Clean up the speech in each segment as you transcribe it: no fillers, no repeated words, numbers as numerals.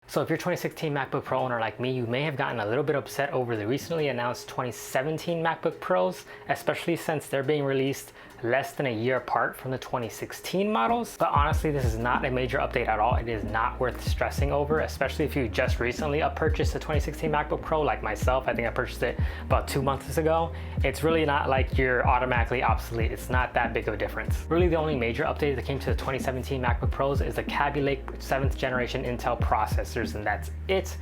So if you're a 2016 MacBook Pro owner like me, you may have gotten a little bit upset over the recently announced 2017 MacBook Pros, especially since they're being released less than a year apart from the 2016 models. But honestly, this is not a major update at all. It is not worth stressing over, especially if you just recently purchased a 2016 MacBook Pro like myself. I think I purchased it about 2 months ago. It's really not like you're automatically obsolete. It's not that big of a difference. Really, the only major update that came to the 2017 MacBook Pros is the Kaby Lake 7th generation Intel processors, and that's it.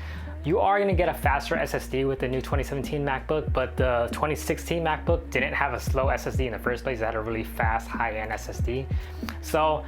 You are going to get a faster SSD with the new 2017 MacBook, but the 2016 MacBook didn't have a slow SSD in the first place. It had a really fast, high-end SSD. So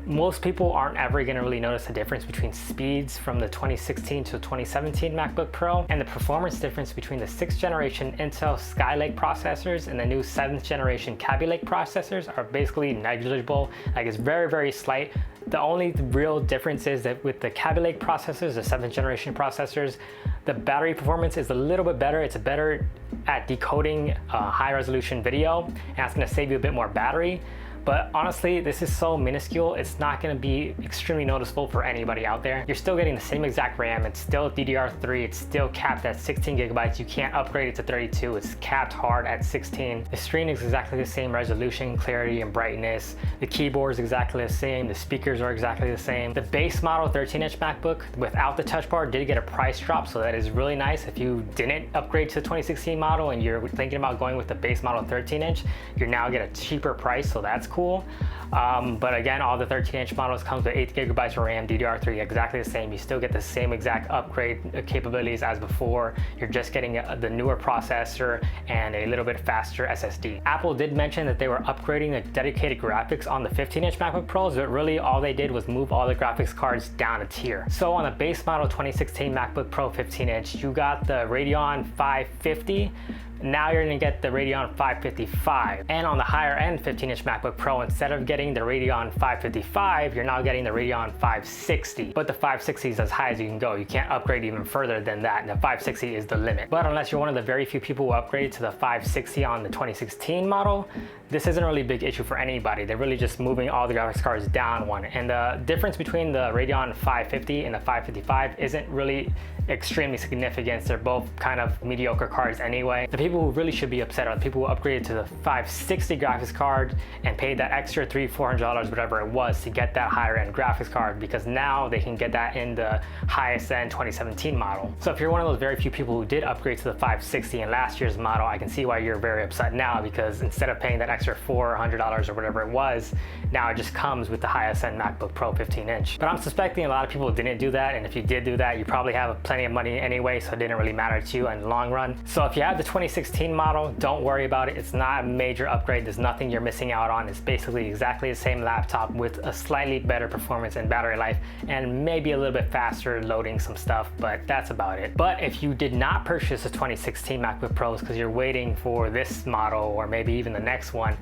most people aren't ever going to really notice the difference between speeds from the 2016 to 2017 MacBook Pro, and the performance difference between the 6th generation Intel Skylake processors and the new 7th generation Kaby Lake processors are basically negligible. Like, it's very, very slight. The only real difference is that with the Kaby Lake processors, the 7th generation processors, the battery performance is a little bit better. It's better at decoding high resolution video, and that's going to save you a bit more battery. But honestly, this is so minuscule, it's not going to be extremely noticeable for anybody out there. You're still getting the same exact RAM. It's still DDR3. It's still capped at 16 gigabytes. You can't upgrade it to 32. It's capped hard at 16. The screen is exactly the same resolution, clarity, and brightness. The keyboard is exactly the same. The speakers are exactly the same. The base model 13-inch MacBook without the touch bar did get a price drop, so that is really nice. If you didn't upgrade to the 2016 model and you're thinking about going with the base model 13-inch, you're now get a cheaper price, so that's cool. But again, all the 13-inch models comes with 8 gigabytes of RAM, DDR3, exactly the same. You still get the same exact upgrade capabilities as before. You're just getting the newer processor and a little bit faster SSD. Apple did mention that they were upgrading the dedicated graphics on the 15-inch MacBook Pros, but really all they did was move all the graphics cards down a tier. So on the base model 2016 MacBook Pro 15-inch, you got the Radeon 550. Now you're going to get the Radeon 555. And on the higher end 15-inch MacBook Pro, instead of getting the Radeon 555, you're now getting the Radeon 560. But the 560 is as high as you can go. You can't upgrade even further than that, and the 560 is the limit. But unless you're one of the very few people who upgraded to the 560 on the 2016 model, this isn't really a big issue for anybody. They're really just moving all the graphics cards down one. And the difference between the Radeon 550 and the 555 isn't really extremely significant. They're both kind of mediocre cards anyway. The people who really should be upset are the people who upgraded to the 560 graphics card and paid that extra $300-400, whatever it was, to get that higher end graphics card, because now they can get that in the highest end 2017 model. So if you're one of those very few people who did upgrade to the 560 in last year's model, I can see why you're very upset now, because instead of paying that extra $400 or whatever it was, now it just comes with the highest end MacBook Pro 15-inch. But I'm suspecting a lot of people didn't do that, and if you did do that, you probably have plenty of money anyway, so it didn't really matter to you in the long run. So if you have the 2016 model, don't worry about it. It's not a major upgrade. There's nothing you're missing out on. It's basically exactly the same laptop with a slightly better performance and battery life, and maybe a little bit faster loading some stuff, but that's about it. But if you did not purchase the 2016 MacBook Pros because you're waiting for this model or maybe even the next one,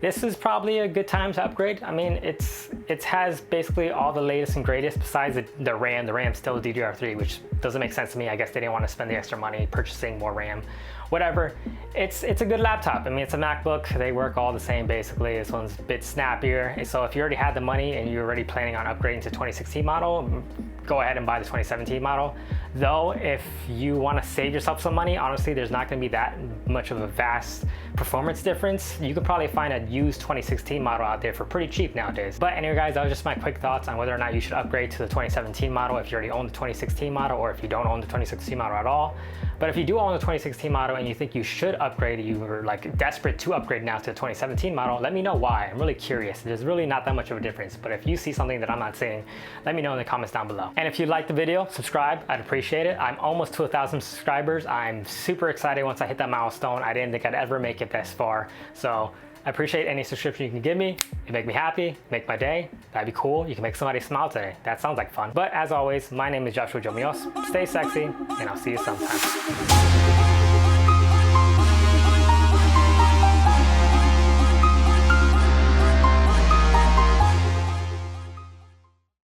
this is probably a good time to upgrade. I mean, it has basically all the latest and greatest besides the RAM. The RAM's still DDR3, which doesn't make sense to me. I guess they didn't want to spend the extra money purchasing more RAM. Whatever, it's a good laptop. I mean, it's a MacBook. They work all the same basically. This one's a bit snappier. So if you already had the money and you're already planning on upgrading to 2016 model, go ahead and buy the 2017 model. Though, if you want to save yourself some money, honestly, there's not going to be that much of a vast performance difference. You could probably find a used 2016 model out there for pretty cheap nowadays. But anyway, guys, that was just my quick thoughts on whether or not you should upgrade to the 2017 model if you already own the 2016 model, or if you don't own the 2016 model at all. But if you do own the 2016 model and you think you should upgrade, you were like desperate to upgrade now to the 2017 model, let me know why. I'm really curious. There's really not that much of a difference, but if you see something that I'm not seeing, let me know in the comments down below. And if you liked the video, subscribe. I'd appreciate it. I'm almost to 1,000 subscribers. I'm super excited once I hit that milestone. I didn't think I'd ever make it this far. So I appreciate any subscription you can give me. It make me happy, make my day. That'd be cool. You can make somebody smile today. That sounds like fun. But as always, my name is Joshua Jomios. Stay sexy, and I'll see you sometime.